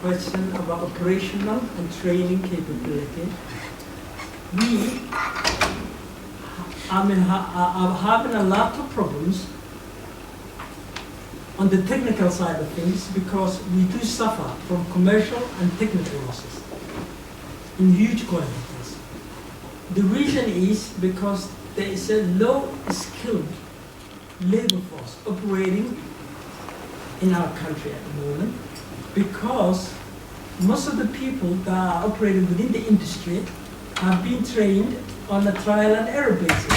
question about operational and training capability. We are having a lot of problems on the technical side of things because we do suffer from commercial and technical losses in huge quantities. The reason is because there is a low-skilled labor force operating in our country at the moment because most of the people that are operating within the industry have been trained on a trial and error basis.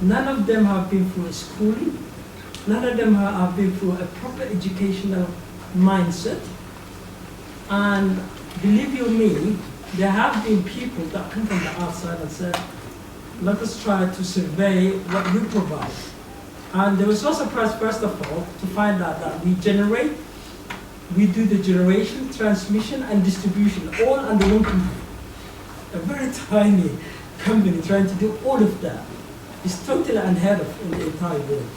None of them have been through schooling. None of them have been through a proper educational mindset. And believe you me, there have been people that come from the outside and said, let us try to survey what we provide. And they were so surprised, first of all, to find out that we do the generation, transmission, and distribution all under one company. A very tiny company trying to do all of that is totally unheard of in the entire world.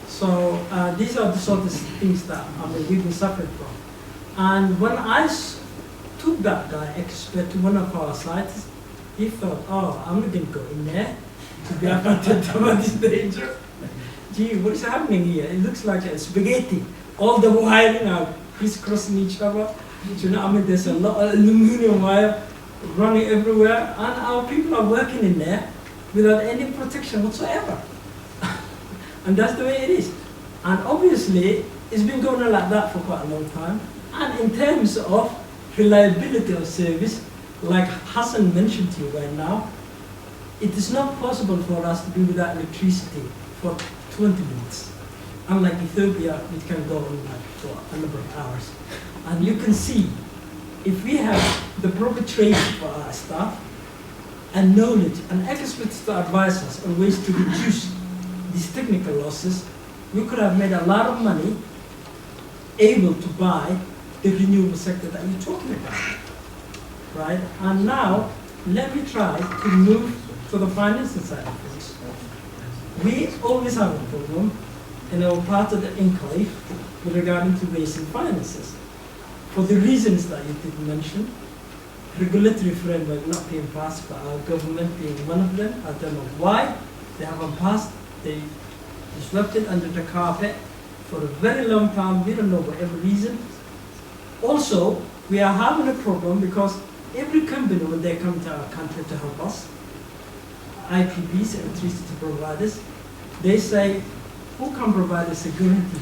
So these are the sort of things that we've been suffering from. And when I took that guy expert to one of our sites, he thought, oh, I'm not going to go in there to be affected about this danger. Gee, what is happening here? It looks like a spaghetti. All the wire, crisscrossing each other. You know, there's a lot of aluminum wire running everywhere, and our people are working in there without any protection whatsoever. And that's the way it is. And obviously, it's been going on like that for quite a long time. And in terms of reliability of service, like Hassan mentioned to you right now, it is not possible for us to be without electricity for 20 minutes. Unlike Ethiopia, it can go on like for a number of hours. And you can see, if we have the proper training for our staff, and knowledge and experts to advise us on ways to reduce these technical losses, we could have made a lot of money able to buy the renewable sector that you're talking about, right? And now, let me try to move to the financing side of things. We always have a problem in our part of the enclave with regard to raising finances. For the reasons that you did mention, regulatory framework not being passed by our government being one of them. I don't know why they haven't passed. They swept it under the carpet for a very long time. We don't know for every reason. Also, we are having a problem because every company, when they come to our country to help us, IPPs, electricity providers, they say, who can provide a security?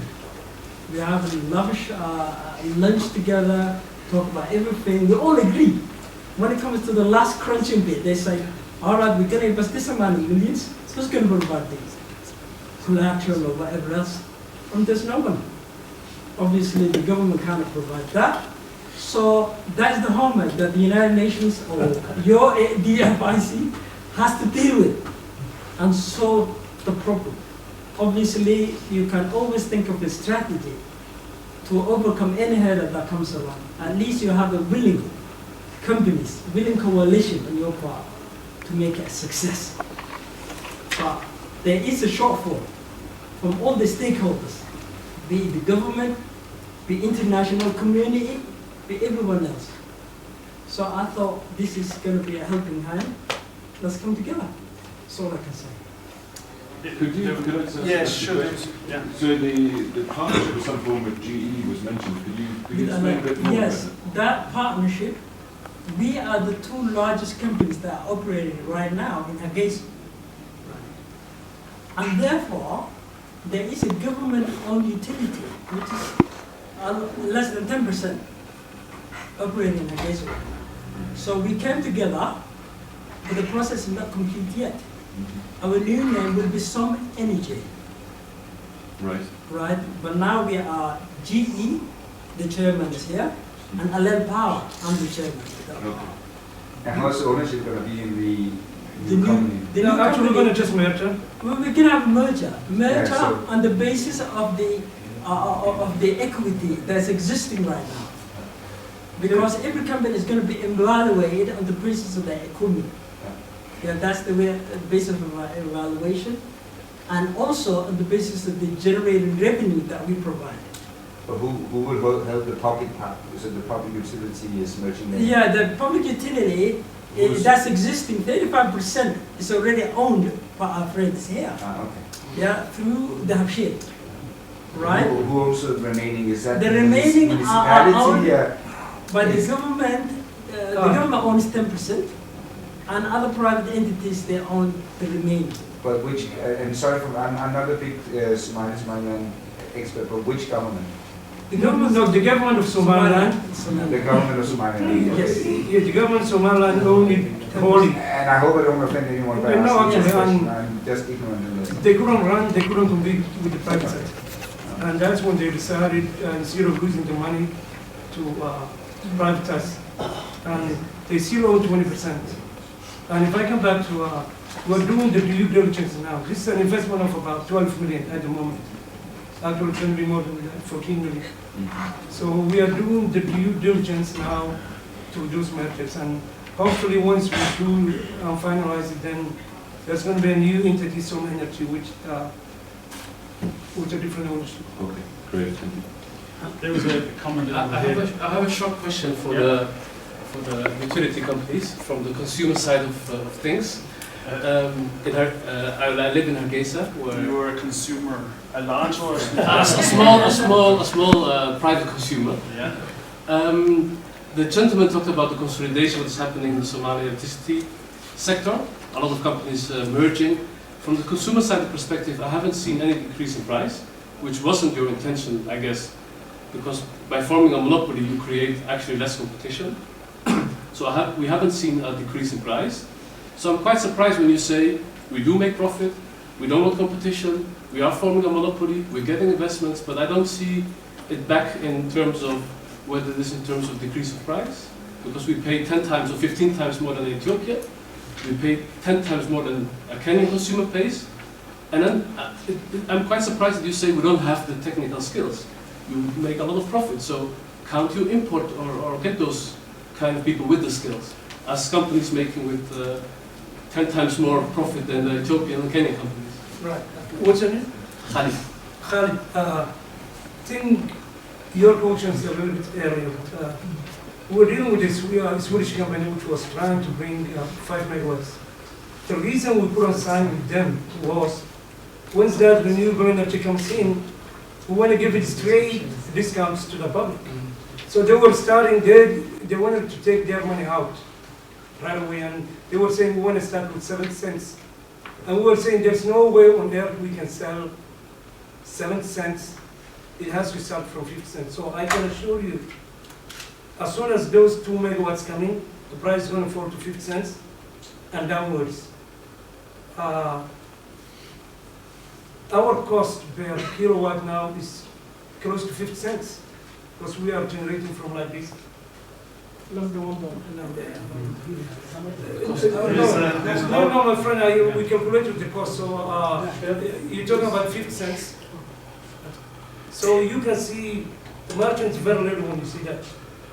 We have a lavish lunch together, talk about everything. We all agree. When it comes to the last crunching bit, they say, all right, we're going to invest this amount of millions. Who's going to provide things? Collateral or whatever else. And there's no one. Obviously, the government cannot provide that. So that's the homework that the United Nations or your DFIC has to deal with and solve the problem. Obviously, you can always think of a strategy to overcome any hurdle that comes along. At least you have a willing companies, willing coalition on your part to make it a success. But there is a shortfall from all the stakeholders, be it the government, be it international community, be it everyone else. So I thought this is going to be a helping hand. Let's come together. That's all I can say. Could I just ask yes, sure. Yeah. So the partnership of some form with GE was mentioned. Could you explain a bit more? Yes, about it? that partnership, we are the two largest companies that are operating right now in Hargeisa. And therefore, there is a government-owned utility, which is less than 10% operating in Hargeisa. So we came together, but the process is not complete yet. Our new name will be Some Energy. Right. Right? But now we are GE, the chairman is here, and Alel Power, I'm the chairman. Okay. And how's the ownership going to be in the new company? The new Actually, we're company, going to just merge. well, we can have merger Yeah, so- on the basis of the equity that's existing right now. Because every company is going to be evaluated on the basis of their equity. Yeah, that's the way, basis of our evaluation, and also on the basis of the generated revenue that we provide. But who will help the public part? So the public utility is merging in? Yeah, the public utility, that's existing, 35% is already owned by our friends here. Ah, okay. Yeah, through the Hapshir, right? Who owns the remaining? Is that The remaining municipality? are owned Yeah. by the government. The government owns 10%, and other private entities, they own the remaining. But which, and sorry, I'm not a big Somaliland expert, but which government? The government of Somaliland. The government of Somaliland. Yes. The government of Somaliland owned it wholly. And I hope I don't offend anyone by No, asking this actually, question. I'm just ignorant in this. They couldn't compete with the private sector. And that's when they decided, instead of losing the money, to privatize. And they still own 20%. And if I come back to, we're doing the due diligence now. This is an investment of about 12 million at the moment. Actually, it's going to be more than that, 14 million. So we are doing the due diligence now to those mergers. And hopefully once we do finalize it, then there's going to be a new entity, Som Energy, which with a different ownership. Okay, great, thank you. There was a comment over I here. have a short question for Yeah. the utility companies from the consumer side of things. I live in Hargeisa, where You're a consumer, a large or a small private consumer. Yeah. The gentleman talked about the consolidation that's happening in the Somali electricity sector. A lot of companies merging. From the consumer side perspective, I haven't seen any decrease in price, which wasn't your intention, I guess, because by forming a monopoly, you create actually less competition. So we haven't seen a decrease in price. So I'm quite surprised when you say we do make profit, we don't want competition, we are forming a monopoly, we're getting investments, but I don't see it back in terms of whether this is in terms of decrease of price, because we pay 10 times or 15 times more than Ethiopia, we pay 10 times more than a Kenyan consumer pays, and then I'm quite surprised that you say we don't have the technical skills. You make a lot of profit, so can't you import or get those kind of people with the skills, as companies making with 10 times more profit than the Ethiopian and Kenyan companies? Right. What's your name? Khalid. Khalid, I think your question is a little bit earlier. We're dealing with this Swedish company which was trying to bring 5 megawatts. The reason we couldn't sign with them was, once that renewable energy comes in, we want to give it straight discounts to the public. So they were starting, they wanted to take their money out right away, and they were saying we want to start with 7 cents. And we were saying there's no way on earth we can sell 7 cents. It has to start from 50 cents. So I can assure you, as soon as those 2 megawatts come in, the price is going to fall to 50 cents and downwards. Our cost per kilowatt now is close to 50 cents because we are generating from like this. No, my friend, we calculated the cost, so you're talking about 50 cents. So you can see the margin is very little when you see that.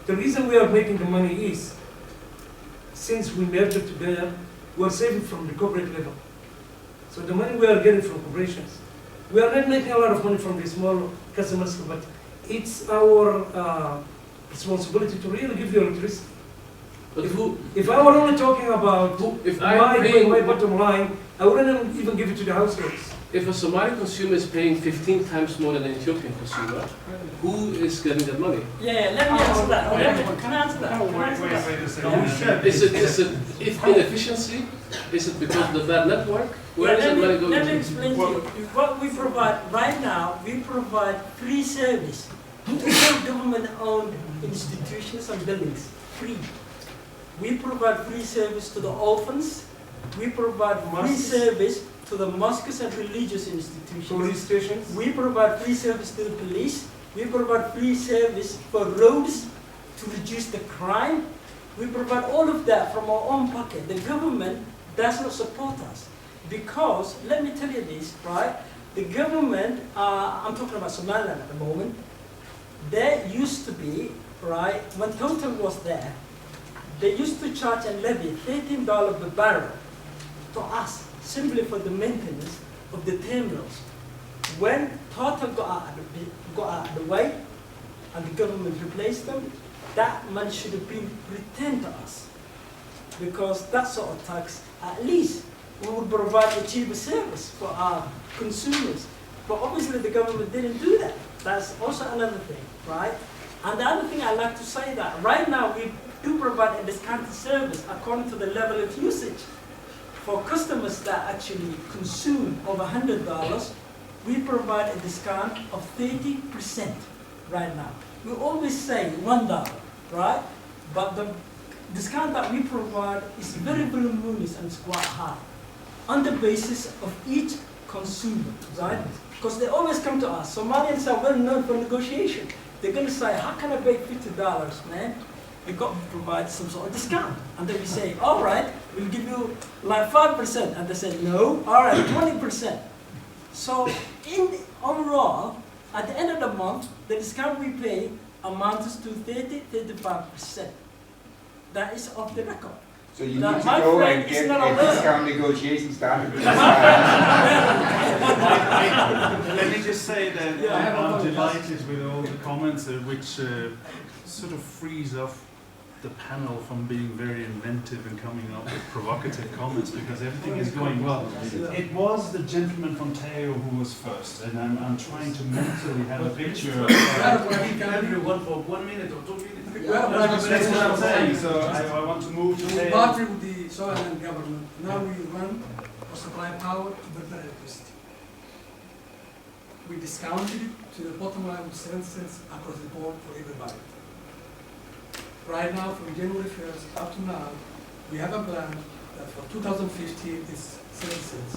The reason we are making the money is, since we merged it together, we are saving from the corporate level. So the money we are getting from corporations, we are not making a lot of money from the small customers, but it's our responsibility to really give you electricity. But If I were only talking about my bottom line, I wouldn't even give it to the households. if a Somali consumer is paying 15 times more than an Ethiopian consumer, who is getting that money? Yeah, let me answer that. Can I answer that? Wait a second. Is it if inefficiency? Is it because of the bad network? Where is that money going Let me to? explain to you. What we provide right now, we provide free service to all government-owned institutions and buildings. Free. We provide free service to the orphans. We provide free service to the mosques and religious institutions. Police stations. We provide free service to the police. We provide free service for roads to reduce the crime. We provide all of that from our own pocket. The government does not support us because, let me tell you this, right? The government, I'm talking about Somaliland at the moment, there used to be, right, when Total was there, they used to charge and levy $13 per barrel to us, simply for the maintenance of the terminals. When Total got out of the way, and the government replaced them, that money should have been returned to us. Because that sort of tax, at least, we would provide a cheaper service for our consumers. But obviously the government didn't do that. That's also another thing, right? And the other thing I'd like to say that right now we do provide a discounted service according to the level of usage. For customers that actually consume over $100, we provide a discount of 30% right now. We always say $1, right? But the discount that we provide is very voluminous and it's quite high on the basis of each consumer, right? Because they always come to us. Somalians are well known for negotiation. They're going to say, how can I pay $50, man? You've got to provide some sort of discount. And then we say, all right, we'll give you like 5%. And they say, no, all right, 20%. So overall, at the end of the month, the discount we pay amounts to 35%. That is off the record. So you Now, need to my go friend and is get not a aware. discount negotiation started with this guy. Let me just say that Yeah, I have a I'm comment. delighted with all the comments which sort of frees off the panel from being very inventive and coming up with provocative comments because everything is going well. It was the gentleman from Teo who was first, and I'm trying to mentally have a picture of Everyone for 1 minute or 2 minutes. that's what I'm saying, so I want to move to We Teo. partner with the Somaliland government. Now we run or supply power to Berber electricity. We discounted it to the bottom line with 7 cents across the board for everybody. Right now, from January 1st up to now, we have a plan that for 2015 it's 7 cents.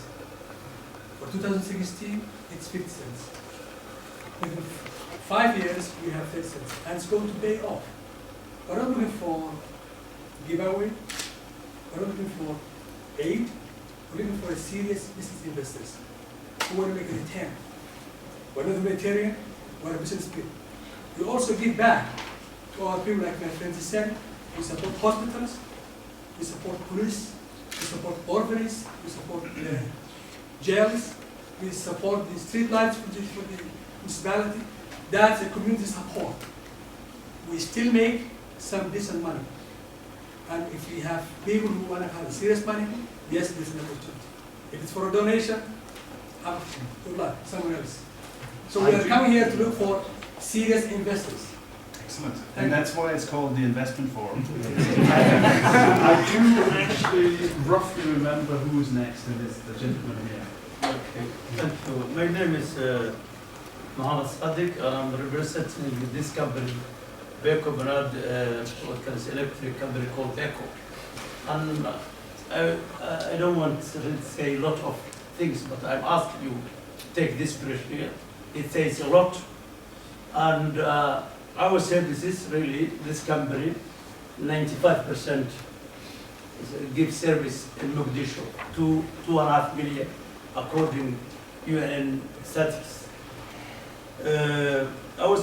For 2016, it's 50 cents. Within 5 years, we have 30 cents, and it's going to pay off. We're not looking for giveaway. We're not looking for aid. We're looking for serious business investors who want to make a return. We're not a humanitarian, we're a business people. We also give back to our people, like my friends said. We support hospitals, we support police, we support orphanages, we support jails, we support the street lights for the municipality. That's a community support. We still make some decent money. And if we have people who want to have serious money, yes, there's an opportunity. If it's for a donation, good luck, someone else. So we are coming here to look for serious investors. Excellent. And that's why it's called the Investment Forum. I do actually roughly remember who's next, and it's the gentleman here. Okay, thank you. My name is Mohammed Sadiq, and I'm representing this company, Beko Bernard, what can I say, electric company called Beko. And I don't want to say a lot of things, but I'm asking you to take this question here. It says a lot, and our services really, this company, 95% give service in Mogadishu, 2.5 million, according UN statistics. Our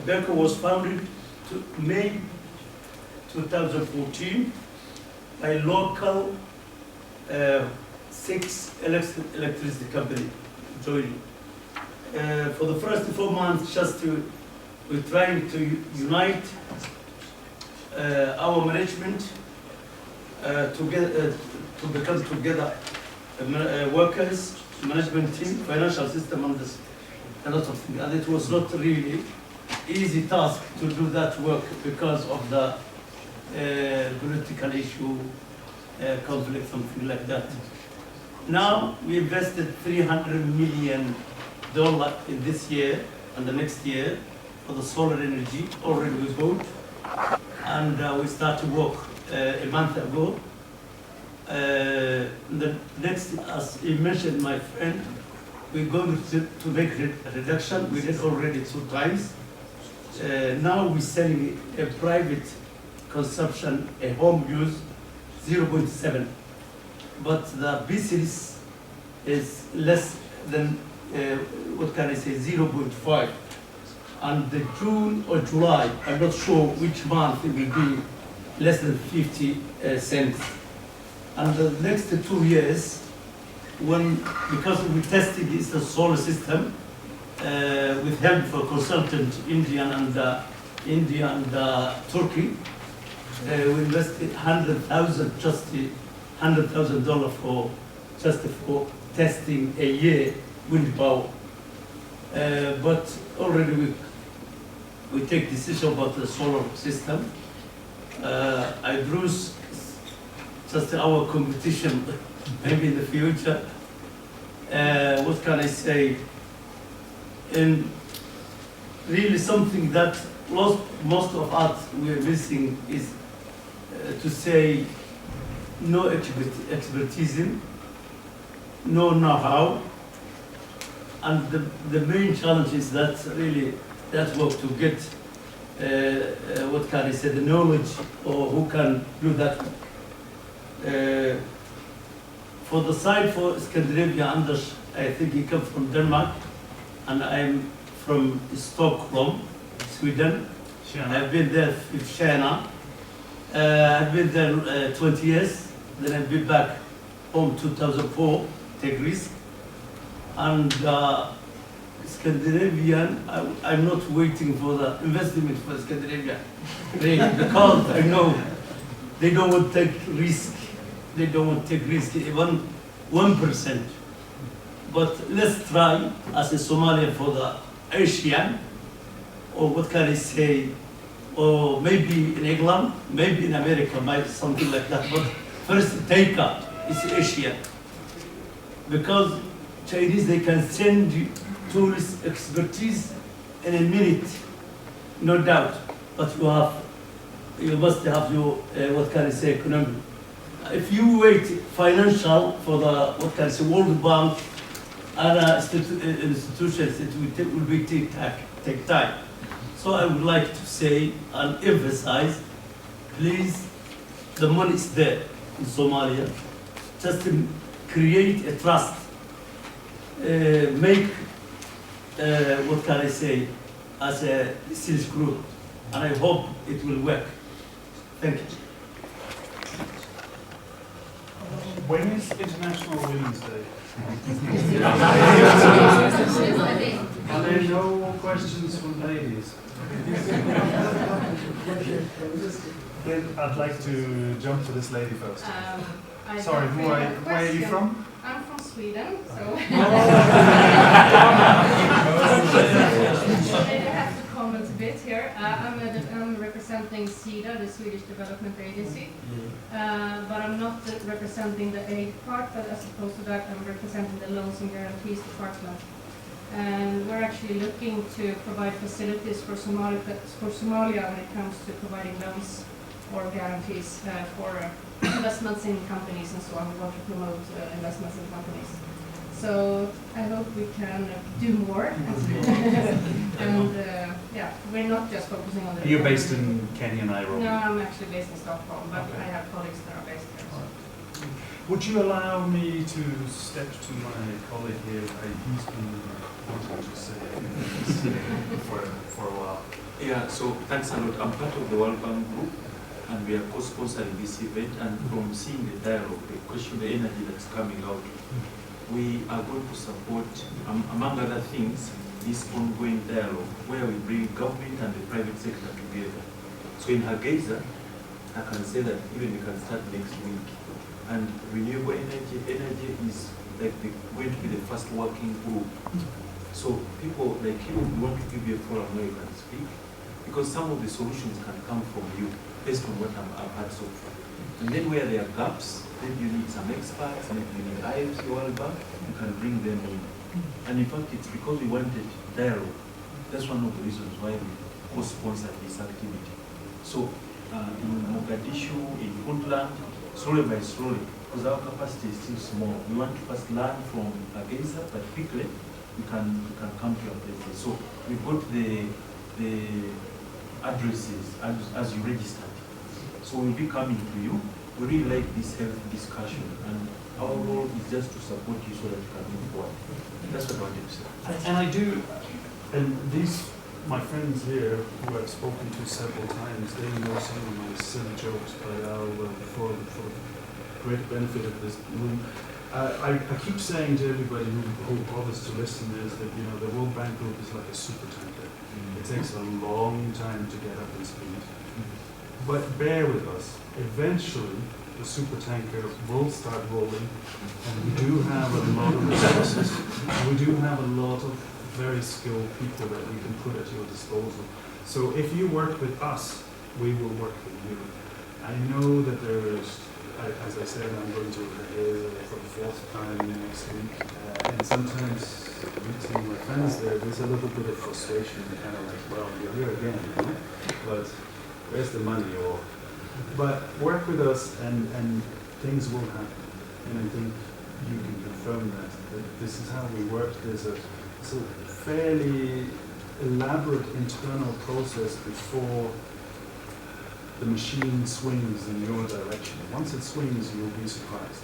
Beko was founded May 2014 by local 6 electricity company joining. For the first 4 months, we're trying to unite our management to become together, workers, management team, financial system, and a lot of things. And it was not really easy task to do that work because of the political issue, conflict, something like that. Now we invested $300 million in this year and the next year for the solar energy. Already we bought, and we started to work a month ago. The next, as you mentioned, my friend, we're going to make a reduction. We did already 2 times. Now we're selling a private consumption, a home use, 0.7. But the business is less than, what can I say, 0.5. And the June or July, I'm not sure which month it will be less than 50 cents. And the next 2 years, because we tested this solar system, with help for consultant India and Turkey. We invested $100,000 for testing a year wind power. But already we take decision about the solar system. I bruise just our competition maybe in the future. What can I say? And really something that most of us we're missing is to say no expertise, no know-how, and the main challenge is that really that work to get what can I say, the knowledge or who can do that. For the side for Scandinavia, Anders, I think he comes from Denmark, and I'm from Stockholm, Sweden. I've been there with China. I've been there 20 years. Then I've been back home 2004, take risk. And Scandinavian, I'm not waiting for the investment for Scandinavia, really, because I know they don't want to take risk. They don't want to take risk, even 1%. But let's try as a Somalia for the Asian, or what can I say, or maybe in England, maybe in America, maybe something like that. But first taker is Asian. Because Chinese, they can send you tourist expertise in a minute, no doubt. But you must have your, what can I say, economy. If you wait financial for the, what can I say, World Bank, other institutions, it will take time. So I would like to say and emphasize, please, the money is there in Somalia. Just to create a trust, make, what can I say, as a sales group, and I hope it will work. Thank you. When is International Women's Day? Are there no questions from ladies? Then I'd like to jump to this lady first. Sorry, where are you from? I'm from Sweden, so I have to comment a bit here. I'm representing SIDA, the Swedish Development Agency, but I'm not representing the aid part, but as opposed to that, I'm representing the Loans and Guarantees Department. And we're actually looking to provide facilities for Somalia when it comes to providing loans or guarantees for investments in companies and so on. We want to promote investments in companies. So I hope we can do more. And yeah, we're not just focusing on the... You're based in Kenya, Nairobi? No, I'm actually based in Stockholm, but I have colleagues that are based there. So. Would you allow me to step to my colleague here? He's been wanting to say for a while. Yeah, so thanks a lot. I'm part of the World Bank Group, and we are co-sponsoring this event. And from seeing the dialogue, the question, the energy that's coming out, we are going to support, among other things, this ongoing dialogue where we bring government and the private sector together. So in Hargeisa, I can say that even we can start next week. And renewable energy is like going to be the first working group. So people like you, we want to give you a forum where you can speak, because some of the solutions can come from you based on what I've had so far. And then where there are gaps, then you need some experts, maybe you need IFC or World, you can bring them in. And in fact, it's because we wanted dialogue. That's one of the reasons why we co-sponsored this activity. So in Mogadishu, in Puntland, slowly by slowly, because our capacity is still small. We want to first learn from Hargeisa, but quickly we can come to our places. So we've got the addresses as you registered. So we'll be coming to you. We really like this health discussion, and our role is just to support you so that you can move forward. That's what I wanted to say. And I do, and these, my friends here who I've spoken to several times, they know some of my silly jokes, but I'll, for the great benefit of this room, I keep saying to everybody who bothers to listen is that, you know, the World Bank Group is like a super tanker. It takes a long time to get up in speed. But bear with us. Eventually, the super tanker will start rolling, and we do have a lot of resources, and we do have a lot of very skilled people that we can put at your disposal. So if you work with us, we will work with you. I know that there is, as I said, I'm going to for the fourth time next week, and sometimes meeting my friends there's a little bit of frustration, kind of like, well, you're here again, you know? But where's the money? But work with us, and things will happen. And I think you can confirm that this is how we work. There's a fairly elaborate internal process before the machine swings in your direction. Once it swings, you'll be surprised.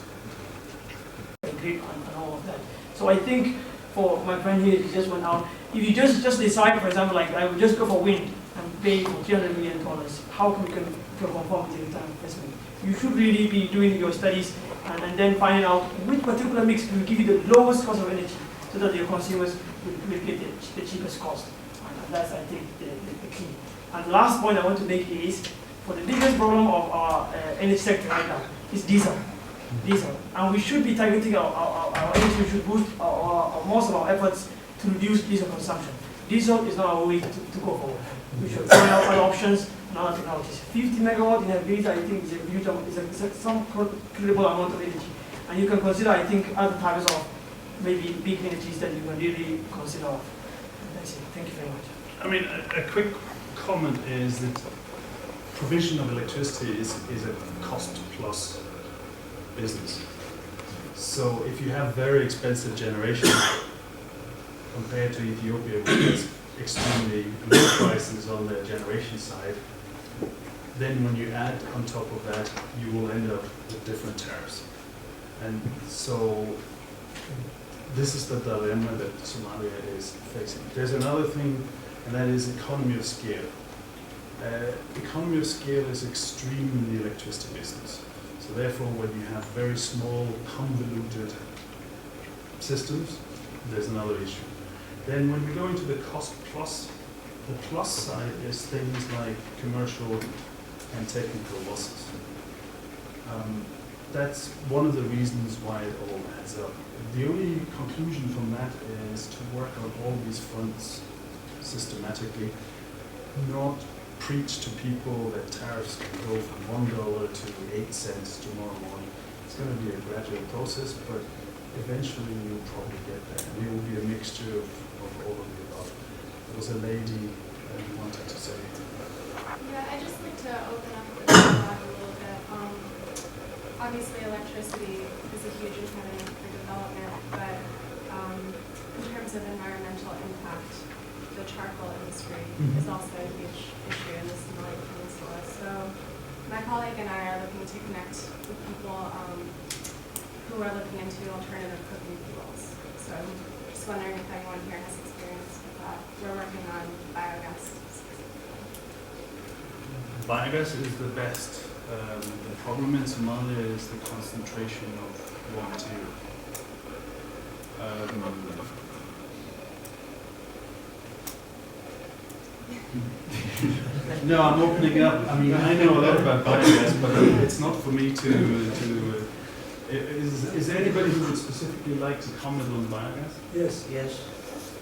Agree on all of that. So I think for my friend here, he just went out. If you just decide, for example, like I would just go for wind and pay for $300 million, how can we conform to return on investment? You should really be doing your studies and then finding out which particular mix will give you the lowest cost of energy, so that your consumers will get the cheapest cost. And that's, I think, the key. And the last point I want to make is, for the biggest problem of our energy sector right now is diesel. And we should be targeting our energy. We should boost most of our efforts to reduce diesel consumption. Diesel is not our way to go forward. We should find out other options and other technologies. 50 megawatt in a grid, I think, is a huge, some credible amount of energy. And you can consider, I think, other types of maybe big energies that you can really consider. That's it. Thank you very much. I mean, a quick comment is that provision of electricity is a cost-plus business. So if you have very expensive generation compared to Ethiopia, which has extremely low prices on the generation side, then when you add on top of that, you will end up with different tariffs. And so this is the dilemma that Somalia is facing. There's another thing, and that is economy of scale. Economy of scale is extreme in the electricity business. So therefore, when you have very small, convoluted systems, there's another issue. Then when we go into the cost plus, the plus side is things like commercial and technical losses. That's one of the reasons why it all adds up. The only conclusion from that is to work on all these fronts systematically, not preach to people that tariffs can go from $1 to 8 cents tomorrow morning. It's going to be a gradual process, but eventually you'll probably get there. And it will be a mixture of all of the above. There was a lady who wanted to say. Yeah, I'd just like to open up the dialogue a little bit. Obviously, electricity is a huge impediment for development, but in terms of environmental impact, the charcoal industry is also a huge issue in the Somali Peninsula. So my colleague and I are looking to connect with people who are looking into alternative cooking fuels. So I'm just wondering if anyone here has experience with that. We're working on biogas. Biogas is the best. The problem in Somalia is the concentration of raw material. No, I'm opening up. I mean, I know a lot about biogas, but it's not for me to is there anybody who would specifically like to comment on biogas? Yes. Yes.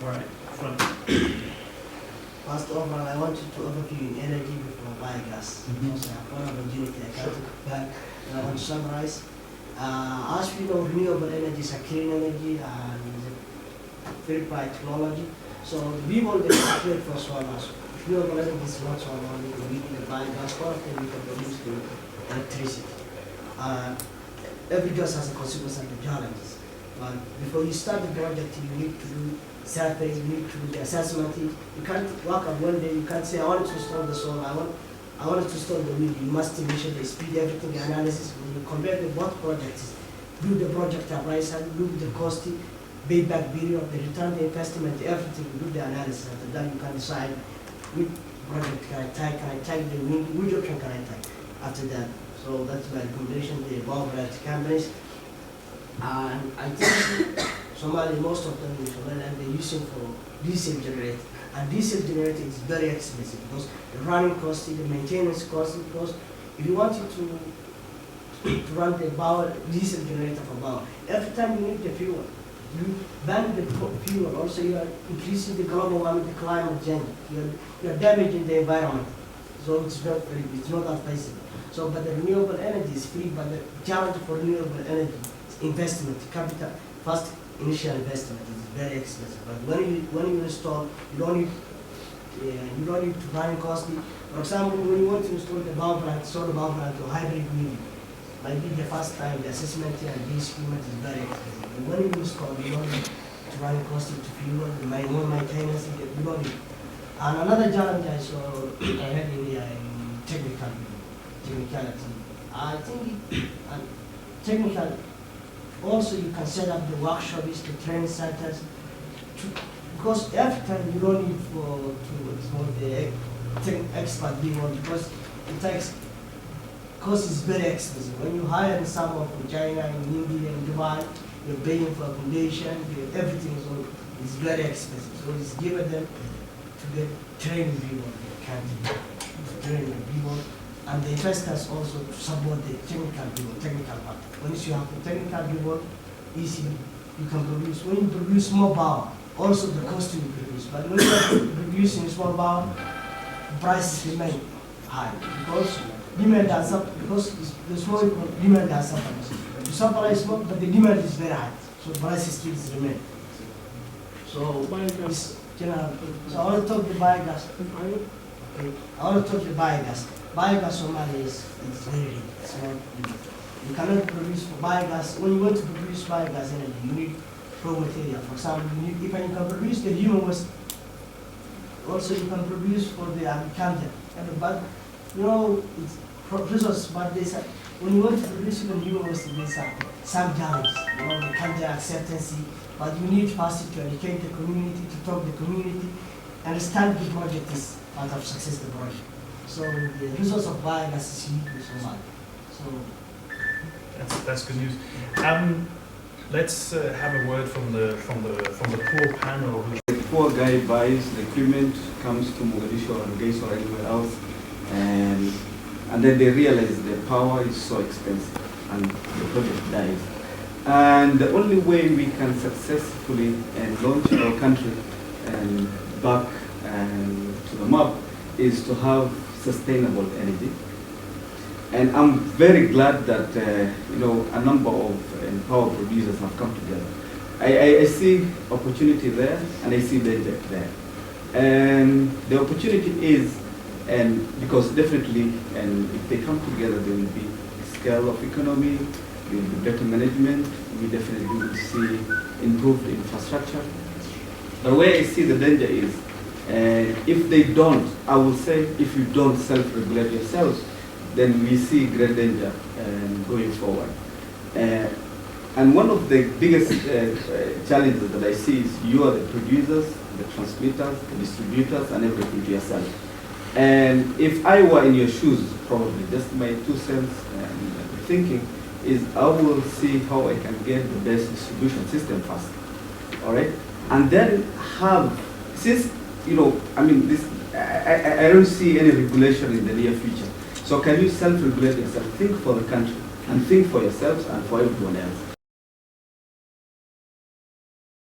All right, front. First of all, I wanted to overview energy before biogas. Because I have one opportunity I can't look back. And I want to summarize. As we know, renewable energy is a clean energy and very bright technology. So we want to calculate for solar. Renewable energy is not solar, we need the biogas power, then we can produce the electricity. Every gas has a consequence and the challenges. But before you start the project, you need to do surveys, you need to do the assessment. You can't work on one day, you can't say, I want to install the solar, I want to install the wind. You must measure the speed, everything, the analysis. When you compare the both projects, do the project appraisal, look the cost, payback period, the return on investment, everything, do the analysis. After that, you can decide which project can I take the wind, which option can I take after that. So that's my recommendation to the above companies. And I think Somali, most of them in Somaliland, they're using for diesel generator. And diesel generator is very expensive because the running cost, the maintenance cost, because if you wanted to run the power, diesel generator for power, every time you need the fuel, you ban the fuel, also you are increasing the global warming, the climate change, you are damaging the environment. So it's not advisable. So, but the renewable energy is free, but the challenge for renewable energy is investment, capital, first initial investment is very expensive. But when you install, you don't need to run costly. For example, when you want to install the power plant, solar power plant or hybrid unit, might be the first time the assessment and the estimate is very expensive. And when you install, you don't need to run costly to fuel, the maintenance, you don't need. And another challenge I saw, I had in the technicality. I think technical, also you can set up the workshops, the training centers, because every time you don't need for the expert people, because it takes, cost is very expensive. When you hire someone from China, in India, in Dubai, you're paying for accommodation, everything is very expensive. So it's given them to get training people, training people, and the investors also to support the technical part. Once you have the technical people, easily you can produce. When you produce more power, also the cost will reduce. But when you are producing small power, prices remain high because demand has up, because the small demand has suffered. You supply small, but the demand is very high, so prices still remain. So this general. So I want to talk the biogas. I want to talk the biogas. Biogas Somalia is very rich. It's not, you cannot produce for biogas. When you want to produce biogas energy, you need raw material. For example, if you can produce the human waste, also you can produce for the agriculture. But you know, it's resource, but when you want to produce even human waste, there's some challenges. You know, the country acceptance, but you need first to educate the community, to talk to the community, understand the project is part of success the project. So the resource of biogas is unique in Somalia. So that's good news. Let's have a word from the poor panel. The poor guy buys the equipment, comes to Mogadishu or Hargeisa or anywhere else, and then they realize the power is so expensive and the project dies. And the only way we can successfully launch our country and back to the map is to have sustainable energy. And I'm very glad that a number of power producers have come together. I see opportunity there and I see danger there. And the opportunity is, because definitely, if they come together, there will be scale of economy, there will be better management, we definitely will see improved infrastructure. The way I see the danger is, if they don't, I will say, if you don't self-regulate yourselves, then we see great danger going forward. And one of the biggest challenges that I see is you are the producers, the transmitters, the distributors, and everything to yourself. And if I were in your shoes, probably, just my 2 cents thinking is I will see how I can get the best distribution system first, all right? And then have, since, I don't see any regulation in the near future. So can you self-regulate yourself? Think for the country and think for yourselves and for everyone else.